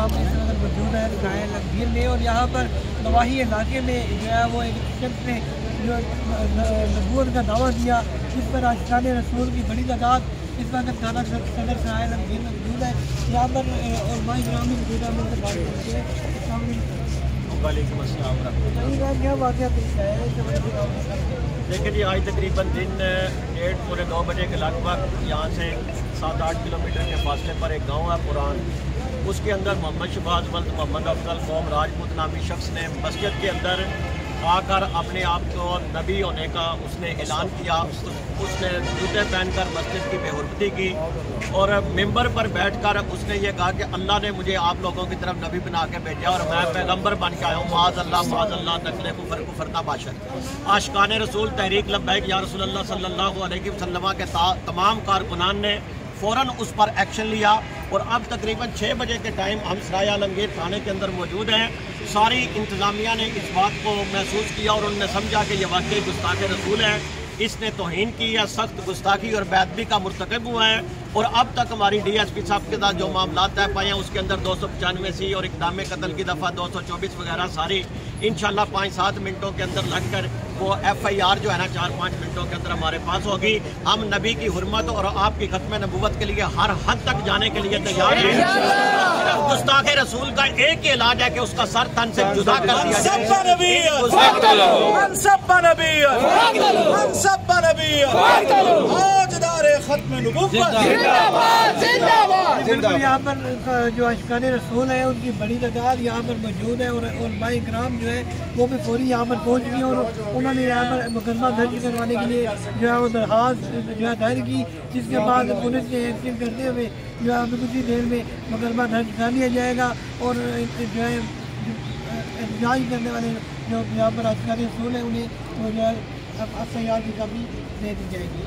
हम इस वक्त मौजूद है गाय लंगीर में, और यहाँ पर नवाही इलाके में जो है वो एक शख्स ने जो नबूवत का दावा दिया, जिस पर आशिकाने रसूल की बड़ी तादाद इस वक्त थाना सदर सराय लंगीर में मौजूद है। यहाँ पर उलमा इकराम भी मौजूद है, हम उनसे बात करते हैं। वालेकुम अस्सलाम रहमतुल्लाह। क्या वाक़या पेश आया है? देखिए जी, आज तकरीबन दिन 1:30-2 बजे के लगभग यहाँ से 7-8 किलोमीटर के फासले पर एक गांव है पुरान, उसके अंदर मोहम्मद शहबाज वल्द मोहम्मद अफजल कौम राजपूत नामी शख्स ने मस्जिद के अंदर आकर अपने आप को नबी होने का उसने ऐलान किया। उसने जूते पहनकर मस्जिद की बेहुरमती की और मिंबर पर बैठकर उसने ये कहा कि अल्लाह ने मुझे आप लोगों की तरफ नबी बना के भेजा और मैं पैगंबर बन के आया हूँ। माज़अल्लाह नकले कुफर ना बाशर। आशिकाने रसूल तहरीक लब्बैक या रसूल अल्लाह सल्लल्लाहु अलैहि वसल्लम के तमाम कारकुनान ने फ़ौरन उस पर एक्शन लिया और अब तकरीबन 6 बजे के टाइम हम सराय आलमगीर थाने के अंदर मौजूद हैं। सारी इंतज़ामिया ने इस बात को महसूस किया और उन्होंने समझा कि यह वाकई गुस्ताख रसूल है, इसने तौहीन की है, सख्त गुस्ताखी और बेअदबी का मुर्तकब हुआ है। और अब तक हमारी DSP साहब के साथ जो मामला तय पाए हैं उसके अंदर 295C और इक़दाम कत्ल की दफ़ा 224 वगैरह सारी इंशाल्लाह 5-7 मिनटों के अंदर लगकर वो FIR जो है ना 4-5 मिनटों के अंदर हमारे पास होगी। हम नबी की हुर्मत और आपकी खत्म नबूवत के लिए हर हद तक जाने के लिए तैयार हैं। गुस्ताख रसूल का एक ही इलाज है कि उसका सर तन से जुदा कर दिया जाए। यहाँ पर जो आशिकाने रसूल है उनकी बड़ी तादाद यहाँ पर मौजूद है और उलमा इकराम जो है वो भी फौरी यहाँ पर पहुँच गई और उन्होंने यहाँ पर मुकदमा दर्ज करवाने के लिए जो है वो दरख्वास्त जो है दायर की, जिसके बाद पुलिस ने एक्शन करते हुए जो है अभी कुछ ही देर में मुकदमा दर्ज कर लिया जाएगा और जो है एहतजाज करने वाले जो यहाँ पर आशिकाने रसूल है उन्हें वो जो है FIR की कॉपी दे दी जाएगी।